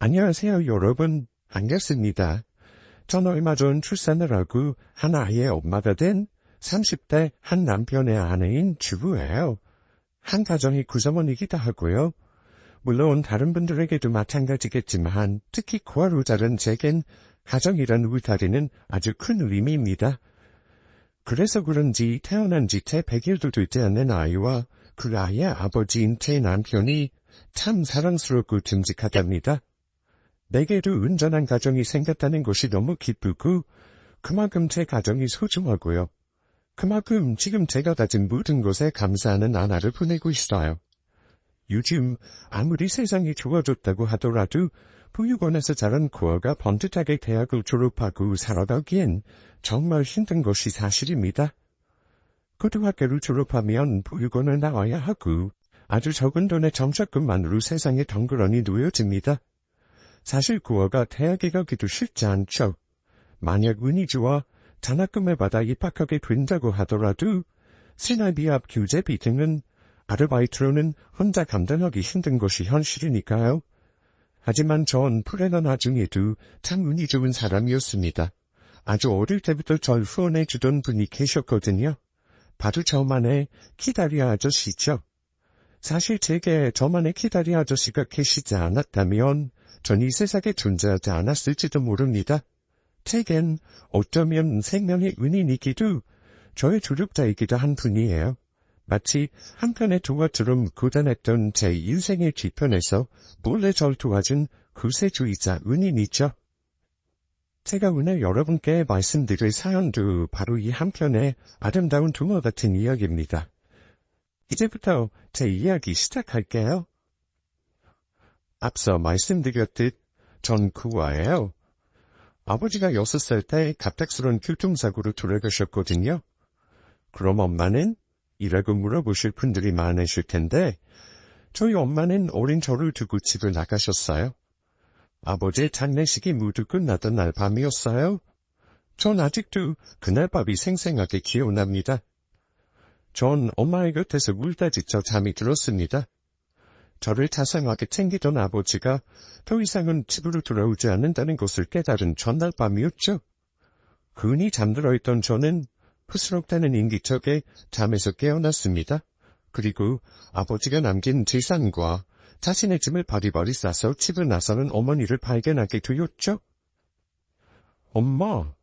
안녕하세요, 여러분. 반갑습니다. 전 얼마 전 출산을 하고 한 아이의 엄마가 된 30대 한 남편의 아내인 주부예요. 한 가정의 구성원이기도 하고요. 물론 다른 분들에게도 마찬가지겠지만 특히 고아로 자란 제겐 가정이란 울타리는 아주 큰 의미입니다. 그래서 그런지 태어난 지 채 100일도 되지 않는 아이와 그 아이의 아버지인 제 남편이 참 사랑스럽고 듬직하답니다. 내게도 온전한 가정이 생겼다는 것이 너무 기쁘고 그만큼 제 가정이 소중하고요. 그만큼 지금 제가 가진 모든 것에 감사하는 나날을 보내고 있어요. 요즘 아무리 세상이 좋아졌다고 하더라도 보육원에서 자란 고아가 번듯하게 대학을 졸업하고 살아가기엔 정말 힘든 것이 사실입니다. 고등학교를 졸업하면 보육원을 나와야 하고 아주 적은 돈의 정착금만으로 세상에 덩그러니 놓여집니다. 사실 고아가 대학에 가기도 쉽지 않죠. 만약 운이 좋아 장학금을 받아 입학하게 된다고 하더라도 생활비 앞 교재비 등은 아르바이트로는 혼자 감당하기 힘든 것이 현실이니까요. 하지만 전 프레너 나중에도 참 운이 좋은 사람이었습니다. 아주 어릴 때부터 절 후원해주던 분이 계셨거든요. 바로 저만의 키다리 아저씨죠. 사실 제게 저만의 키다리 아저씨가 계시지 않았다면 전 이 세상에 존재하지 않았을지도 모릅니다. 제겐 어쩌면 생명의 은인이기도 저의 조력자이기도 한 분이에요. 마치 한편의 동화처럼 고단했던 제 인생의 뒤편에서 몰래 절 도와준 구세주이자 은인이죠. 제가 오늘 여러분께 말씀드릴 사연도 바로 이 한편의 아름다운 동화 같은 이야기입니다. 이제부터 제 이야기 시작할게요. 앞서 말씀드렸듯 전 고아예요. 아버지가 6살 때 갑작스런 교통사고로 돌아가셨거든요. 그럼 엄마는? 이라고 물어보실 분들이 많으실 텐데 저희 엄마는 어린 저를 두고 집을 나가셨어요. 아버지의 장례식이 모두 끝나던 날 밤이었어요. 전 아직도 그날 밤이 생생하게 기억납니다. 전 엄마의 곁에서 울다 지쳐 잠이 들었습니다. 저를 자상하게 챙기던 아버지가 더 이상은 집으로 돌아오지 않는다는 것을 깨달은 전날 밤이었죠. 흔히 잠들어 있던 저는 푸스럭대는 인기척에 잠에서 깨어났습니다. 그리고 아버지가 남긴 재산과 자신의 짐을 바리바리 싸서 집을 나서는 어머니를 발견하게 되었죠. 엄마,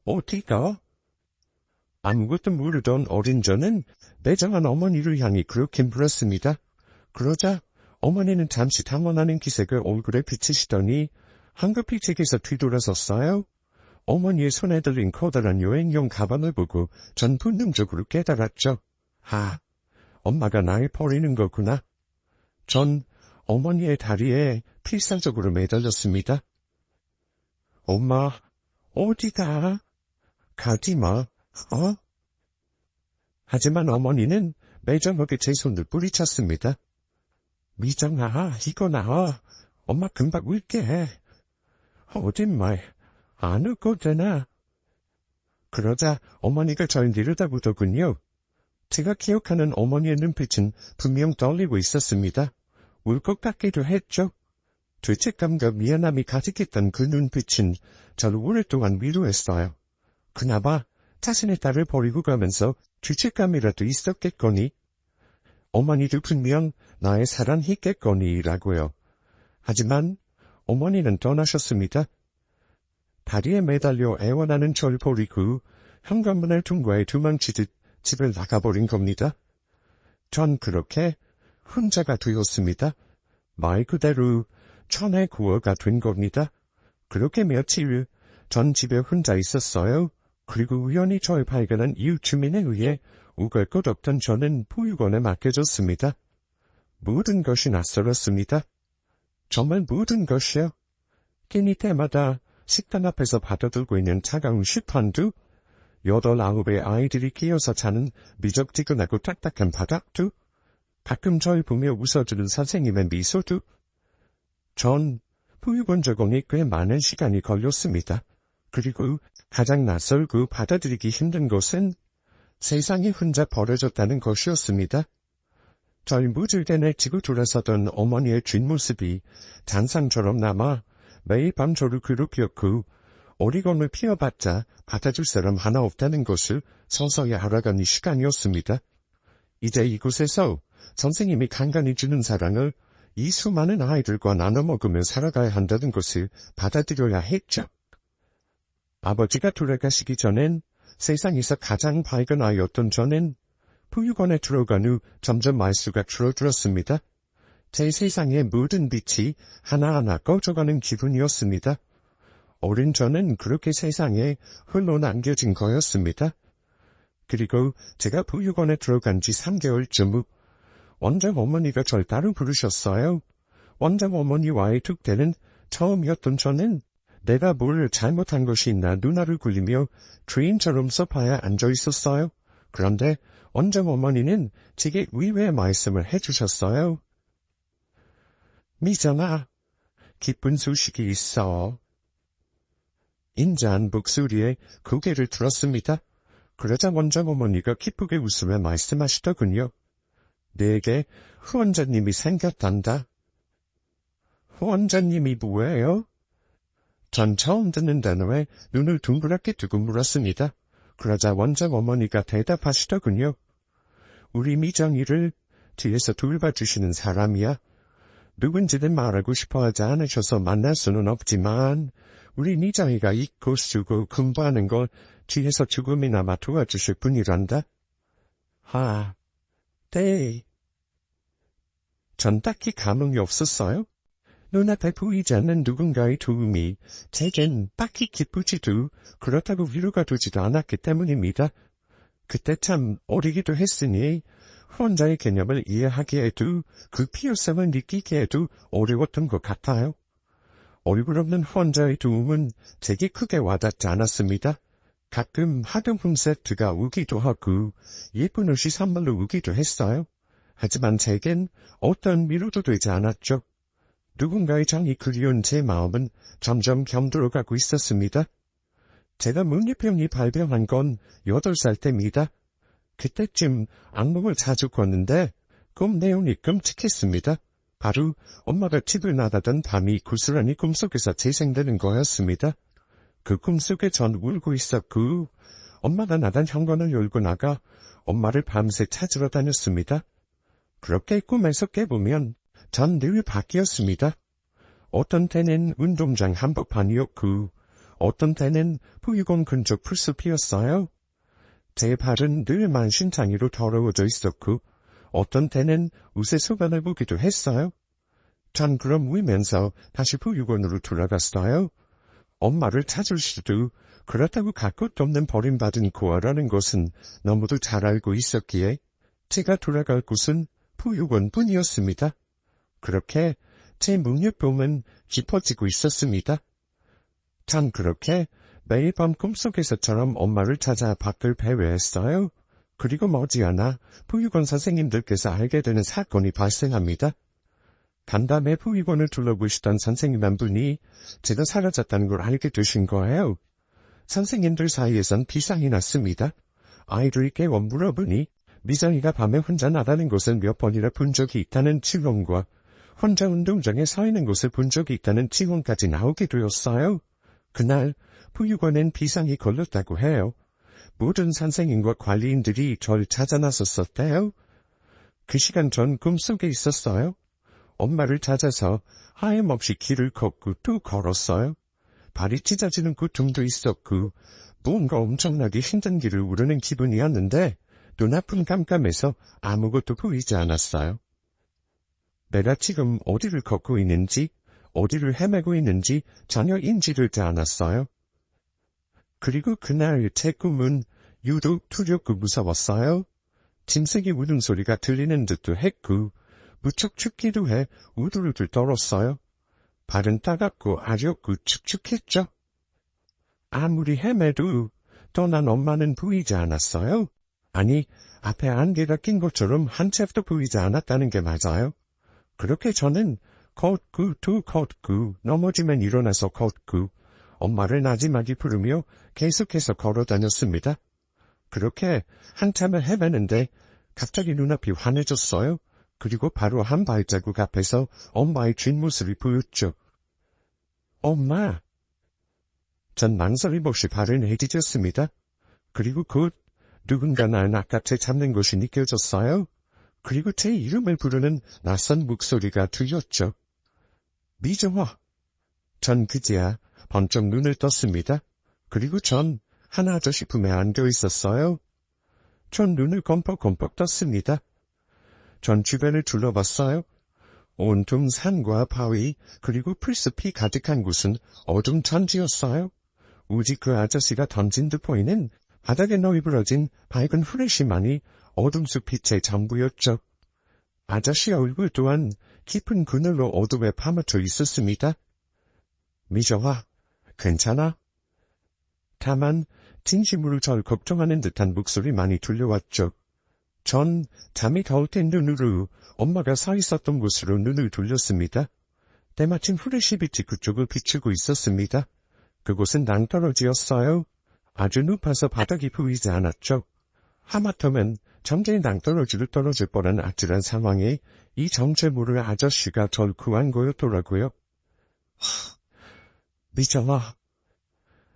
어디가? 아무것도 모르던 어린 저는 매정한 어머니를 향해 그렇게 물었습니다. 그러자 어머니는 잠시 당황하는 기색을 얼굴에 비치시더니 황급히 제게서 뒤돌아섰어요. 어머니의 손에 들린 커다란 여행용 가방을 보고 전 본능적으로 깨달았죠. 엄마가 날 버리는 거구나. 전 어머니의 다리에 필사적으로 매달렸습니다. 엄마, 어디 가? 가지 마, 어? 하지만 어머니는 매정하게 제 손을 뿌리쳤습니다. 미정아, 이거 나와. 엄마 금방 울게. 거짓말, 안 울거잖아. 그러자 어머니가 절 내려다보더군요. 제가 기억하는 어머니의 눈빛은 분명 떨리고 있었습니다. 울 것 같기도 했죠. 죄책감과 미안함이 가득했던 그 눈빛은 저를 오랫동안 위로했어요. 그나마 자신의 딸을 버리고 가면서 죄책감이라도 있었겠거니. 어머니도 분명 나의 사랑했겠거니라고요. 하지만 어머니는 떠나셨습니다. 다리에 매달려 애원하는 절 버리고 현관문을 통과해 도망치듯 집을 나가버린 겁니다. 전 그렇게 혼자가 되었습니다. 말 그대로 천의 고아가 된 겁니다. 그렇게 며칠 전 집에 혼자 있었어요. 그리고 우연히 절 발견한 이웃 주민에 의해 오갈 것 없던 저는 보육원에 맡겨졌습니다. 모든 것이 낯설었습니다. 정말 모든 것이요. 끼니 때마다 식당 앞에서 받아들고 있는 차가운 식판도, 8, 9의 아이들이 끼어서 자는 미적지근하고 딱딱한 바닥도, 가끔 절 보며 웃어주는 선생님의 미소도. 전 보육원 적응에 꽤 많은 시간이 걸렸습니다. 그리고 가장 낯설고 받아들이기 힘든 것은 세상이 혼자 버려졌다는 것이었습니다. 절 무질게 내치고 돌아서던 어머니의 뒷모습이 잔상처럼 남아 매일 밤 저를 괴롭혔고 오리건을 피워봤자 받아줄 사람 하나 없다는 것을 서서히 알아가는 시간이었습니다. 이제 이곳에서 선생님이 간간히 주는 사랑을 이 수많은 아이들과 나눠 먹으며 살아가야 한다는 것을 받아들여야 했죠. 아버지가 돌아가시기 전엔 세상에서 가장 밝은 아이였던 저는 보육원에 들어간 후 점점 말수가 줄어들었습니다. 제 세상의 모든 빛이 하나하나 꺼져가는 기분이었습니다. 어린 저는 그렇게 세상에 홀로 남겨진 거였습니다. 그리고 제가 보육원에 들어간 지 3개월쯤 후 원장 어머니가 절 따로 부르셨어요. 원장 어머니와의 특대는 처음이었던 저는 내가 뭘 잘못한 것이 있나 눈알을 굴리며 주인처럼 소파에 앉아 있었어요. 그런데 원장 어머니는 제게 의외의 말씀을 해주셨어요. 미정아, 기쁜 소식이 있어. 인자한 목소리에 고개를 들었습니다. 그러자 원장 어머니가 기쁘게 웃으며 말씀하시더군요. 내게 후원자님이 생겼단다. 후원자님이 뭐예요? 전 처음 듣는 단어에 눈을 둥그랗게 뜨고 물었습니다. 그러자 원장 어머니가 대답하시더군요. 우리 미정이를 뒤에서 돌봐주시는 사람이야. 누군지는 말하고 싶어하지 않으셔서 만날 수는 없지만 우리 미정이가 잊고 쓰고 공부하는 걸 뒤에서 조금이나마 도와주실 분이란다. 네. 전 딱히 감흥이 없었어요. 눈앞에 보이지 않는 누군가의 도움이 제겐 딱히 기쁘지도 그렇다고 위로가 되지도 않았기 때문입니다. 그때 참 어리기도 했으니 후원자의 개념을 이해하기에도 그 필요성을 느끼기에도 어려웠던 것 같아요. 얼굴 없는 후원자의 도움은 제게 크게 와닿지 않았습니다. 가끔 학용품 세트가 오기도 하고 예쁜 옷이 선물로 오기도 했어요. 하지만 제겐 어떤 위로도 되지 않았죠. 누군가의 정이 그리운 제 마음은 점점 병들어가고 있었습니다. 제가 문예병이 발병한 건 8살 때입니다. 그때쯤 악몽을 자주 꿨는데 꿈 내용이 끔찍했습니다. 바로 엄마가 집을 나가던 밤이 고스란히 꿈속에서 재생되는 거였습니다. 그 꿈속에 전 울고 있었고 엄마가 나간 현관을 열고 나가 엄마를 밤새 찾으러 다녔습니다. 그렇게 꿈에서 깨보면 전 늘 바뀌었습니다. 어떤 때는 운동장 한복판이었고 어떤 때는 보육원 근처 풀숲이었어요. 제 발은 늘 만신창이로 더러워져 있었고 어떤 때는 옷에 소변을 보기도 했어요. 전 그럼 울면서 다시 보육원으로 돌아갔어요. 엄마를 찾을 수도 그렇다고 갈 곳도 없는 버림받은 고아라는 것은 너무도 잘 알고 있었기에 제가 돌아갈 곳은 보육원뿐이었습니다. 그렇게 제 묵념봄은 깊어지고 있었습니다. 전 그렇게 매일 밤 꿈속에서처럼 엄마를 찾아 밖을 배회했어요. 그리고 머지않아 보육원 선생님들께서 알게 되는 사건이 발생합니다. 간담회 보육원을 둘러보시던 선생님 한 분이 제가 사라졌다는 걸 알게 되신 거예요. 선생님들 사이에선 비상이 났습니다. 아이들이 깨워 물어보니 미정이가 밤에 혼자 나가는 것을 몇 번이나 본 적이 있다는 증언과 혼자 운동장에 서 있는 것을 본 적이 있다는 증언까지 나오게 되었어요. 그날 보육원엔 비상이 걸렸다고 해요. 모든 선생님과 관리인들이 절 찾아 나섰었대요. 그 시간 전 꿈속에 있었어요. 엄마를 찾아서 하염없이 길을 걷고 또 걸었어요. 발이 찢어지는 고통도 있었고 뭔가 엄청나게 힘든 길을 오르는 기분이었는데 눈앞은 깜깜해서 아무것도 보이지 않았어요. 내가 지금 어디를 걷고 있는지 어디를 헤매고 있는지 전혀 인지되지 않았어요. 그리고 그날 제 꿈은 유독 두렵고 무서웠어요. 짐승이 우는 소리가 들리는 듯도 했고 무척 춥기도 해 우두루들 떨었어요. 발은 따갑고 아렵고 축축했죠. 아무리 헤매도 떠난 엄마는 보이지 않았어요. 아니, 앞에 안개가 낀 것처럼 한 채도 보이지 않았다는 게 맞아요. 그렇게 저는 걷고 또 걷고 넘어지면 일어나서 걷고 엄마를 나지막이 부르며 계속해서 걸어 다녔습니다. 그렇게 한참을 헤매는데 갑자기 눈앞이 환해졌어요. 그리고 바로 한 발자국 앞에서 엄마의 뒷모습이 보였죠. 엄마! 전 망설임 없이 발을 내디뎠습니다. 그리고 곧 누군가 날 낚아채 잡는 것이 느껴졌어요. 그리고 제 이름을 부르는 낯선 목소리가 들렸죠. 미정아! 전 그제야 번쩍 눈을 떴습니다. 그리고 전 한 아저씨 품에 안겨 있었어요. 전 눈을 껌뻑껌뻑 떴습니다. 전 주변을 둘러봤어요. 온통 산과 바위 그리고 풀숲이 가득한 곳은 어둠 천지였어요. 오직 그 아저씨가 던진 듯 보이는 바닥에 널브러진 밝은 후레쉬만이 어둠 속 빛의 전부였죠. 아저씨 얼굴 또한 깊은 그늘로 어둠에 파묻혀 있었습니다. 미정아, 괜찮아? 다만 진심으로 절 걱정하는 듯한 목소리만이 들려왔죠. 전 잠이 덜 깬 눈으로 엄마가 서 있었던 곳으로 눈을 돌렸습니다. 때마침 후레쉬 빛이 그쪽을 비추고 있었습니다. 그곳은 낭떠러지였어요. 아주 높아서 바닥이 보이지 않았죠. 하마터면 잠재의 낭떠러지를 떨어질 뻔한 아찔한 상황에 이 정체 모를 아저씨가 절 구한 거였더라고요. 미정아.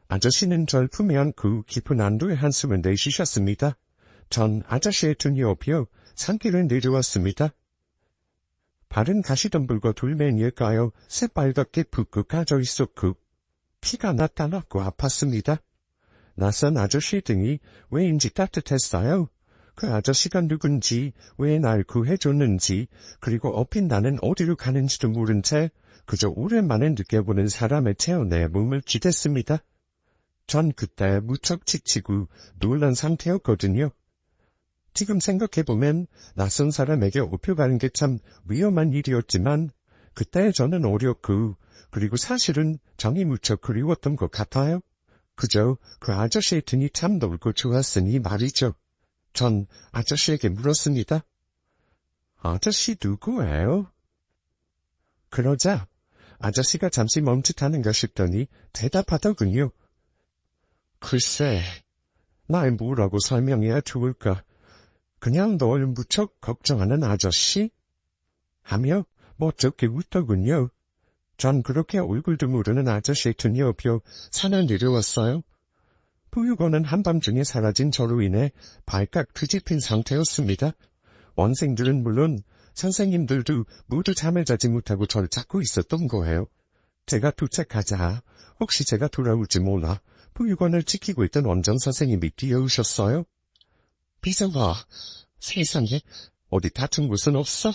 아저씨는 절 품에 안고 깊은 안도의 한숨을 내쉬셨습니다. 전 아저씨의 등에 업혀 산길을 내려왔습니다. 발은 가시덤불과 돌멩이에 까여 새빨갛게 붓고 까져 있었고 피가 나타났고 아팠습니다. 낯선 아저씨 등이 왜인지 따뜻했어요. 그 아저씨가 누군지, 왜 날 구해줬는지, 그리고 업힌 나는 어디로 가는지도 모른 채 그저 오랜만에 느껴보는 사람의 체온에 몸을 기댔습니다. 전 그때 무척 지치고 놀란 상태였거든요. 지금 생각해보면 낯선 사람에게 업혀가는 게 참 위험한 일이었지만 그때 저는 어렸고 그리고 사실은 정이 무척 그리웠던 것 같아요. 그저 그 아저씨의 등이 참 넓고 좋았으니 말이죠. 전 아저씨에게 물었습니다. 아저씨 누구예요? 그러자 아저씨가 잠시 멈칫하는가 싶더니 대답하더군요. 글쎄, 날 뭐라고 설명해야 좋을까? 그냥 널 무척 걱정하는 아저씨? 하며 멋쩍게 웃더군요. 전 그렇게 얼굴도 모르는 아저씨의 등에 업혀 산을 내려왔어요. 보육원은 한밤중에 사라진 저로 인해 발칵 뒤집힌 상태였습니다. 원생들은 물론 선생님들도 모두 잠을 자지 못하고 저를 찾고 있었던 거예요. 제가 도착하자 혹시 제가 돌아올지 몰라 보육원을 지키고 있던 원장 선생님이 뛰어오셨어요. 비서가, 세상에 어디 다친 곳은 없어?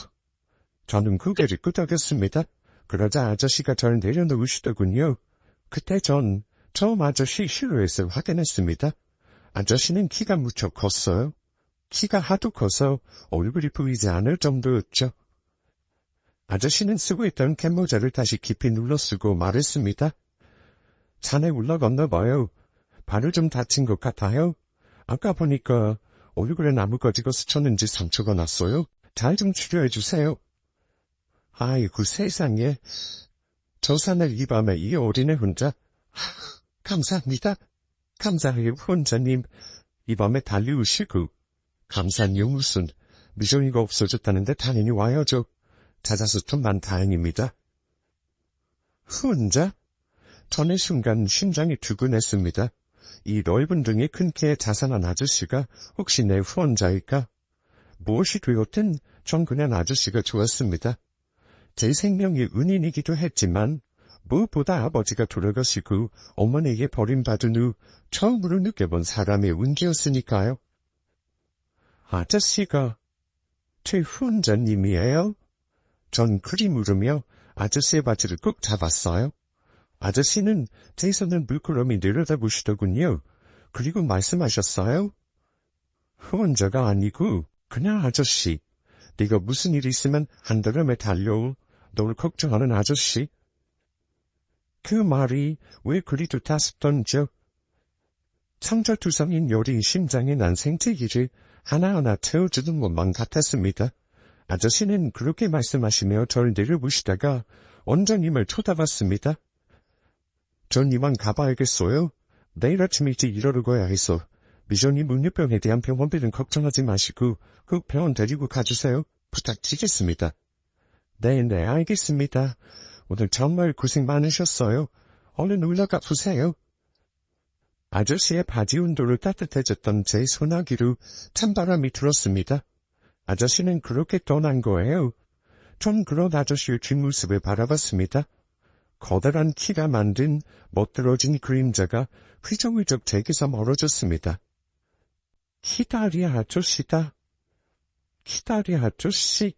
저는 고개를 끄덕였습니다. 그러자 아저씨가 절 내려놓으시더군요. 그때 전 처음 아저씨 실루엣을 확인했습니다. 아저씨는 키가 무척 컸어요. 키가 하도 커서 얼굴이 보이지 않을 정도였죠. 아저씨는 쓰고 있던 캡모자를 다시 깊이 눌러쓰고 말했습니다. 산에 올라 건너봐요. 발을 좀 다친 것 같아요. 아까 보니까 얼굴에 나무가지가 스쳤는지 상처가 났어요. 잘 좀 치료해주세요. 아이고 세상에. 저 산을 이 밤에 이 어린애 혼자. 감사합니다. 감사해요 혼자님. 이 밤에 달려오시고. 감사한요 무슨. 미정이가 없어졌다는데 당연히 와야죠. 찾아서 좀만 다행입니다. 혼자? 전의 순간 심장이 두근했습니다. 이 넓은 등에 큰 키의 자상한 아저씨가 혹시 내 후원자일까? 무엇이 되었든 전 그냥 아저씨가 좋았습니다. 제 생명이 은인이기도 했지만 무엇보다 아버지가 돌아가시고 어머니에게 버림받은 후 처음으로 느껴본 사람의 운기였으니까요. 아저씨가 제 후원자님이에요? 전 그리 물으며 아저씨의 바지를 꼭 잡았어요. 아저씨는 제 손을 물끄러미 내려다보시더군요. 그리고 말씀하셨어요. 후원자가 아니고 그냥 아저씨. 네가 무슨 일 있으면 한달음에 달려올 널 걱정하는 아저씨. 그 말이 왜 그리도 따숩던지요. 창자투성인 여린 심장에 난 생태기를 하나하나 태워주는 것만 같았습니다. 아저씨는 그렇게 말씀하시며 절 내려보시다가 원장님을 쳐다봤습니다. 전 이만 가봐야겠어요. 내일 아침 일찍 일어나고야 해서 미정이 문유병에 대한 병원비는 걱정하지 마시고 꼭 병원 데리고 가주세요. 부탁드리겠습니다. 네, 알겠습니다. 오늘 정말 고생 많으셨어요. 얼른 올라가 보세요. 아저씨의 바지 운동으로 따뜻해졌던 제 소나기로 찬바람이 들었습니다. 아저씨는 그렇게 떠난 거예요. 전 그런 아저씨의 뒷모습을 바라봤습니다. 커다란 키가 만든 멋들어진 그림자가 휘적휘적 제게서 멀어졌습니다. 키다리 아저씨다. 키다리 아저씨.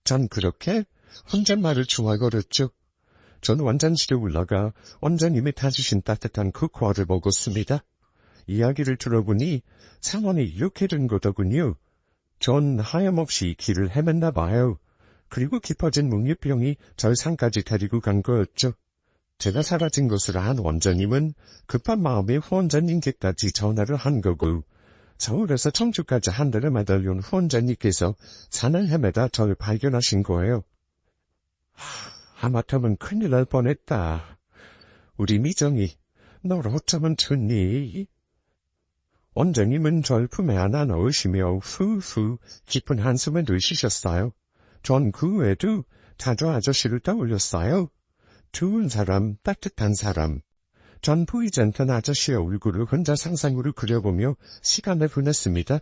전 그렇게 혼잣말을 중얼거렸죠. 전 원장실에 올라가 원장님이 타주신 따뜻한 코코아를 먹었습니다. 이야기를 들어보니 상황이 이렇게 된 거더군요. 전 하염없이 길을 헤맸나 봐요. 그리고 깊어진 묵유병이 절 산까지 데리고 간 거였죠. 제가 사라진 것을 안 원장님은 급한 마음에 후원자님께까지 전화를 한 거고, 서울에서 청주까지 한 달을 매달려온 후원자님께서 산을 헤매다 절 발견하신 거예요. 하마터면 큰일 날 뻔했다. 우리 미정이, 널 어쩌면 좋니? 원장님은 절 품에 안아 넣으시며 후후 깊은 한숨을 내쉬셨어요. 전 그 후에도 자주 아저씨를 떠올렸어요. 좋은 사람, 따뜻한 사람. 전 보이지 않던 아저씨의 얼굴을 혼자 상상으로 그려보며 시간을 보냈습니다.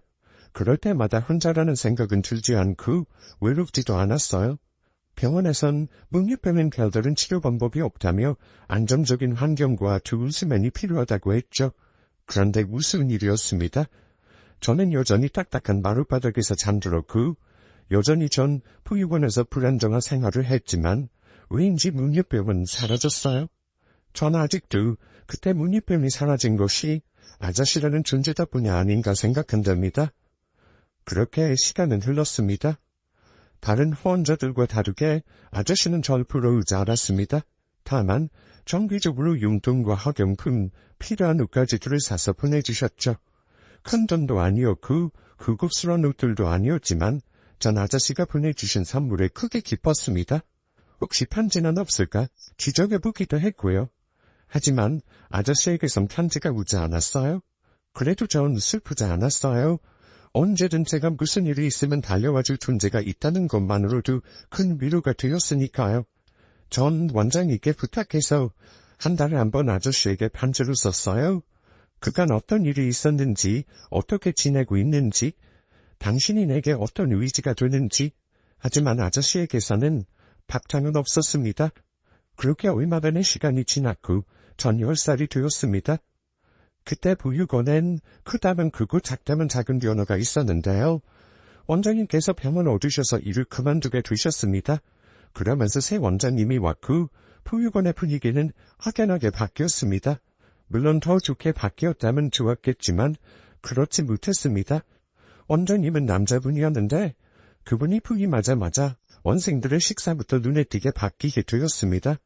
그럴 때마다 혼자라는 생각은 들지 않고 외롭지도 않았어요. 병원에선 묵유병인 별다른 치료 방법이 없다며 안정적인 환경과 좋은 수면이 필요하다고 했죠. 그런데 무슨 일이었습니다. 저는 여전히 딱딱한 마룻바닥에서 잠들었고 여전히 전 보육원에서 불안정한 생활을 했지만 왠지 묵유병은 사라졌어요. 전 아직도 그때 묵유병이 사라진 것이 아저씨라는 존재 덕분이 아닌가 생각한답니다. 그렇게 시간은 흘렀습니다. 다른 후원자들과 다르게 아저씨는 절 부러우지 않았습니다. 다만 정기적으로 용돈과 학용품, 필요한 옷가지들을 사서 보내주셨죠. 큰 돈도 아니었고 고급스러운 옷들도 아니었지만 전 아저씨가 보내주신 선물에 크게 기뻤습니다. 혹시 편지는 없을까 기적해보기도 했고요. 하지만 아저씨에게선 편지가 오지 않았어요. 그래도 전 슬프지 않았어요. 언제든 제가 무슨 일이 있으면 달려와줄 존재가 있다는 것만으로도 큰 위로가 되었으니까요. 전 원장님께 부탁해서 한 달에 한 번 아저씨에게 편지를 썼어요. 그간 어떤 일이 있었는지, 어떻게 지내고 있는지, 당신이 내게 어떤 의지가 되는지. 하지만 아저씨에게서는 답장은 없었습니다. 그렇게 얼마 전의 시간이 지났고 전 10살이 되었습니다. 그때 보육원엔 크다면 크고 작다면 작은 변화가 있었는데요. 원장님께서 병을 얻으셔서 일을 그만두게 되셨습니다. 그러면서 새 원장님이 왔고 보육원의 분위기는 확연하게 바뀌었습니다. 물론 더 좋게 바뀌었다면 좋았겠지만 그렇지 못했습니다. 원장님은 남자분이었는데 그분이 부임하자마자 원생들의 식사부터 눈에 띄게 바뀌게 되었습니다.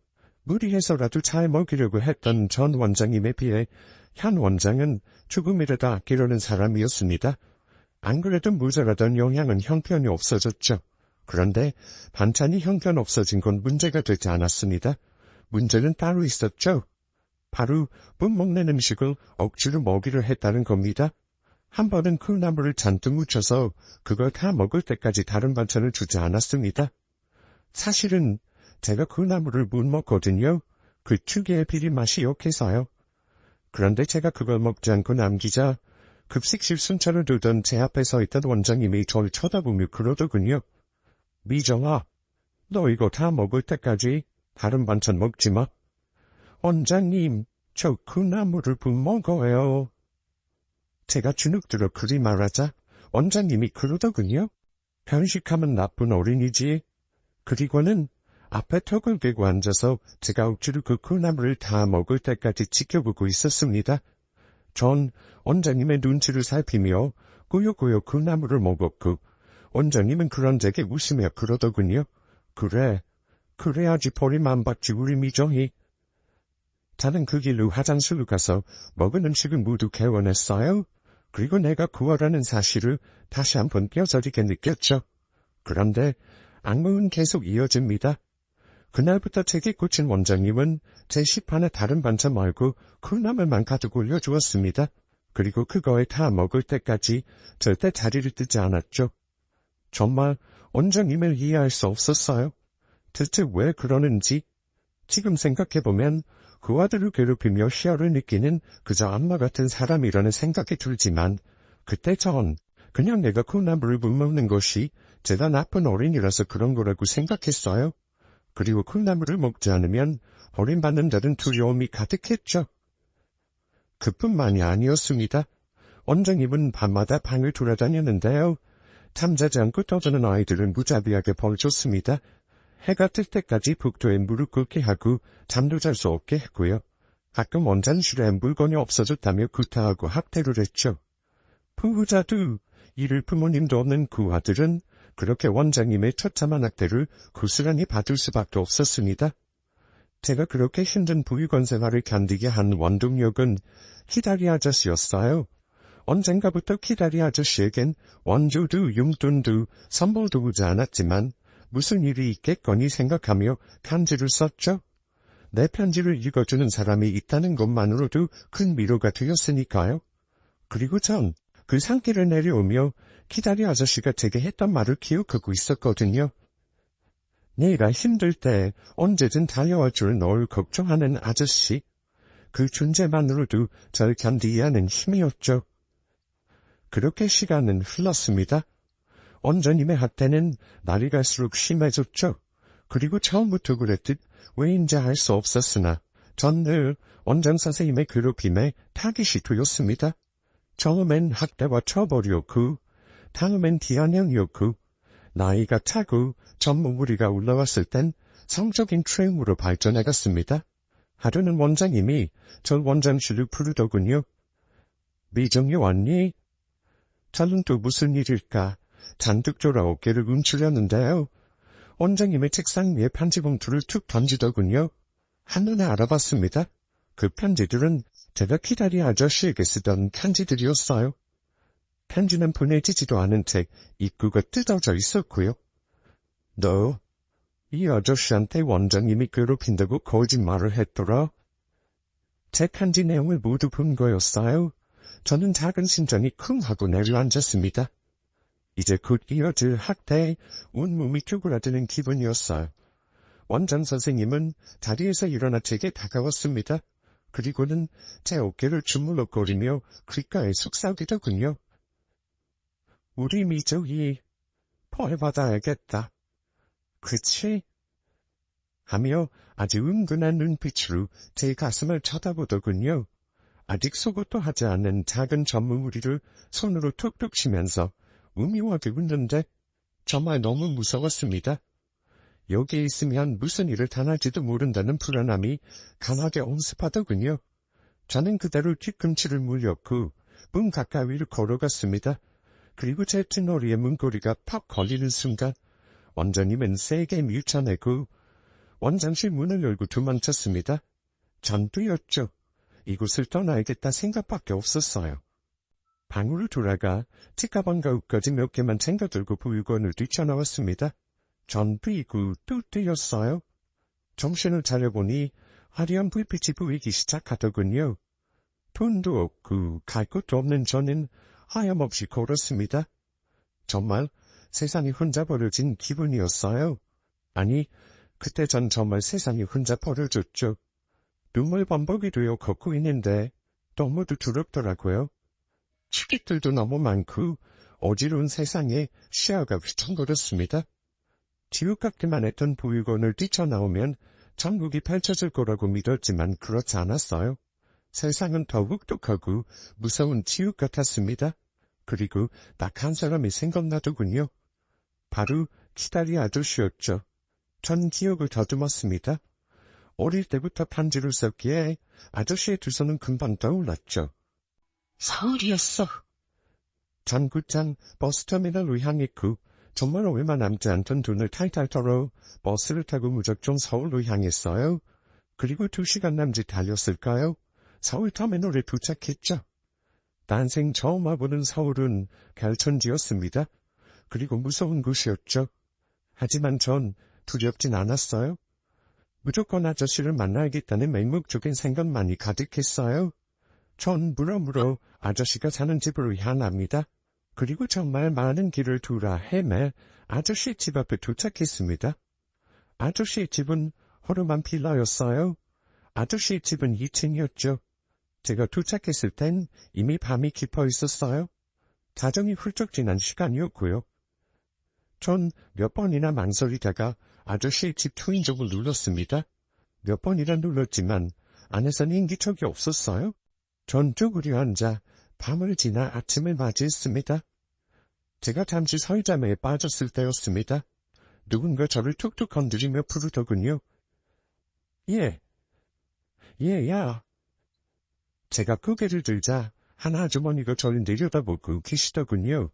무리해서라도 잘 먹이려고 했던 전 원장님에 비해 현 원장은 조금이라도 아끼려는 사람이었습니다. 안 그래도 모자라던 영양은 형편이 없어졌죠. 그런데 반찬이 형편없어진 건 문제가 되지 않았습니다. 문제는 따로 있었죠. 바로 못 먹는 음식을 억지로 먹이려 했다는 겁니다. 한 번은 콩나물을 잔뜩 묻혀서 그걸 다 먹을 때까지 다른 반찬을 주지 않았습니다. 사실은 제가 콩나물을 못 먹거든요. 그 특유의 비린 맛이 역해서요. 그런데 제가 그걸 먹지 않고 남기자 급식실 순찰을 두던 제 앞에 서 있던 원장님이 저를 쳐다보며 그러더군요. 미정아, 너 이거 다 먹을 때까지 다른 반찬 먹지 마. 원장님, 저 콩나물을 못 먹어요. 제가 주눅 들어 그리 말하자 원장님이 그러더군요. 편식하면 나쁜 어린이지. 그리고는 앞에 턱을 개고 앉아서 제가 억지로 그 콩나물을 다 먹을 때까지 지켜보고 있었습니다. 전 원장님의 눈치를 살피며 꾸역꾸역 콩나물을 먹었고 원장님은 그런 제게 웃으며 그러더군요. 그래야지 버림 안 받지 우리 미정이. 저는 그 길로 화장실로 가서 먹은 음식을 모두 개원했어요. 그리고 내가 구하라는 사실을 다시 한번 뼈저리게 느꼈죠. 그런데 악몽은 계속 이어집니다. 그날부터 제게 꽂힌 원장님은 제 식판에 다른 반찬 말고 콩나물만 가득 올려주었습니다. 그리고 그거에 다 먹을 때까지 절대 자리를 뜨지 않았죠. 정말 원장님을 이해할 수 없었어요. 대체 왜 그러는지. 지금 생각해보면 그 아들을 괴롭히며 희열을 느끼는 그저 악마 같은 사람이라는 생각이 들지만 그때 전 그냥 내가 콩나물을 못 먹는 것이 제가 나쁜 어린이라서 그런 거라고 생각했어요. 그리고 콩나물을 먹지 않으면 버림받는다는 두려움이 가득했죠. 그뿐만이 아니었습니다. 원장님은 밤마다 방을 돌아다녔는데요. 잠자지 않고 떠드는 아이들은 무자비하게 벌줬습니다. 해가 뜰 때까지 복도에 무릎 꿇게 하고 잠도 잘 수 없게 했고요. 가끔 원장실에 물건이 없어졌다며 구타하고 학대를 했죠. 부부자도 이를 부모님도 없는 그 아들은 그렇게 원장님의 처참한 학대를 고스란히 받을 수밖에 없었습니다. 제가 그렇게 힘든 부유건 생활을 견디게 한 원동력은 키다리 아저씨였어요. 언젠가부터 키다리 아저씨에겐 원조도 용돈도 선물도 오지 않았지만 무슨 일이 있겠거니 생각하며 편지를 썼죠. 내 편지를 읽어주는 사람이 있다는 것만으로도 큰 위로가 되었으니까요. 그리고 전 그 산길을 내려오며 키다리 아저씨가 제게 했던 말을 기억하고 있었거든요. 내가 힘들 때 언제든 달려와줄 널 걱정하는 아저씨. 그 존재만으로도 절 견디게 하는 힘이었죠. 그렇게 시간은 흘렀습니다. 원장님의 학대는 날이 갈수록 심해졌죠. 그리고 처음부터 그랬듯 왜인지 알 수 없었으나 전 늘 원장 선생님의 괴롭힘에 타깃이 되었습니다. 처음엔 학대와 처벌이었고 다음엔 비아냥이었고 나이가 차고 전문무리가 올라왔을 땐 성적인 트레이닝으로 발전해갔습니다. 하루는 원장님이 절 원장실로 부르더군요. 미정이 왔니? 저는 또 무슨 일일까? 잔뜩 졸아 어깨를 움츠렸는데요. 원장님의 책상 위에 편지 봉투를 툭 던지더군요. 한눈에 알아봤습니다. 그 편지들은 제가 키다리 아저씨에게 쓰던 편지들이었어요. 편지는 보내지지도 않은 채 입구가 뜯어져 있었고요. 너, 이 아저씨한테 원장님이 괴롭힌다고 거짓말을 했더라. 제 편지 내용을 모두 본 거였어요. 저는 작은 심장이 쿵 하고 내려앉았습니다. 이제 곧 이어질 학대에 온몸이 쪼그라드는 기분이었어요. 원장 선생님은 자리에서 일어나 제게 다가왔습니다. 그리고는 제 어깨를 주물럭거리며 귓가에 속삭이더군요. 우리 미정이 벌받아야겠다. 그치? 하며 아주 은근한 눈빛으로 제 가슴을 쳐다보더군요. 아직 속옷도 하지 않은 작은 전무무리를 손으로 툭툭 치면서 우미하게 웃는데 정말 너무 무서웠습니다. 여기에 있으면 무슨 일을 당할지도 모른다는 불안함이 강하게 엄습하더군요. 저는 그대로 뒤꿈치를 물렸고 문 가까이로 걸어갔습니다. 그리고 제 뒷머리에 문고리가 팍 걸리는 순간 원장님은 세게 밀쳐내고 원장실 문을 열고 도망쳤습니다. 전 뛰었죠. 이곳을 떠나야겠다 생각밖에 없었어요. 방으로 돌아가 치가방과 옷까지 몇 개만 챙겨들고 보육원을 뛰쳐나왔습니다. 전 뛰고 또 뛰었어요. 정신을 차려보니 화려한 불빛이 보이기 시작하더군요. 돈도 없고 갈 곳도 없는 저는 하염없이 걸었습니다. 정말 세상이 혼자 버려진 기분이었어요. 아니, 그때 전 정말 세상이 혼자 버려졌죠. 눈물 범벅이 되어 걷고 있는데 너무도 두렵더라고요. 취객들도 너무 많고 어지러운 세상에 시야가 휘청거렸습니다. 지옥 같기만 했던 보육원을 뛰쳐나오면 천국이 펼쳐질 거라고 믿었지만 그렇지 않았어요. 세상은 더욱 독하고 무서운 지옥 같았습니다. 그리고 딱 한 사람이 생각나더군요. 바로 키다리 아저씨였죠. 전 기억을 더듬었습니다. 어릴 때부터 편지를 썼기에 아저씨의 두 손은 금방 떠올랐죠. 서울이었어. 전 곧장 버스터미널로 향했고 정말 얼마 남지 않던 돈을 탈탈 털어 버스를 타고 무작정 서울로 향했어요. 그리고 2시간 남짓 달렸을까요? 서울 터미널에 도착했죠. 난생 처음 와보는 서울은 별천지였습니다. 그리고 무서운 곳이었죠. 하지만 전 두렵진 않았어요. 무조건 아저씨를 만나야겠다는 맹목적인 생각만이 가득했어요. 전 물어물어 아저씨가 사는 집으로 향합니다. 그리고 정말 많은 길을 돌아 헤매 아저씨 집 앞에 도착했습니다. 아저씨 집은 허름한 빌라였어요. 아저씨 집은 2층이었죠. 제가 도착했을 땐 이미 밤이 깊어 있었어요. 자정이 훌쩍 지난 시간이었고요. 전 몇 번이나 망설이다가 아저씨 집 초인종을 눌렀습니다. 몇 번이나 눌렀지만 안에서는 인기척이 없었어요. 전 쪼그려 앉아 밤을 지나 아침을 맞이했습니다. 제가 잠시 설잠에 빠졌을 때였습니다. 누군가 저를 툭툭 건드리며 부르더군요. 얘야. 제가 고개를 들자 한 아주머니가 저를 내려다보고 계시더군요.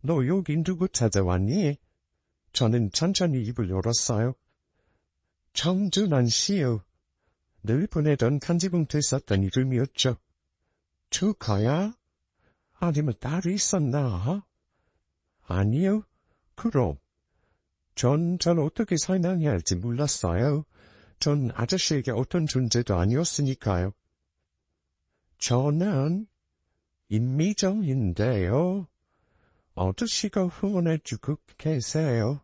너 여긴 누구 찾아왔니? 저는 천천히 입을 열었어요. 정준환 씨요. 늘 보내던 편지봉투에 썼던 이름이었죠. 조카야? 아니면 딸이 있었나? 아니요. 그럼. 전 어떻게 설명해야 할지 몰랐어요. 전 아저씨에게 어떤 존재도 아니었으니까요. 저는 임미정인데요. 아저씨가 후원해주고 계세요.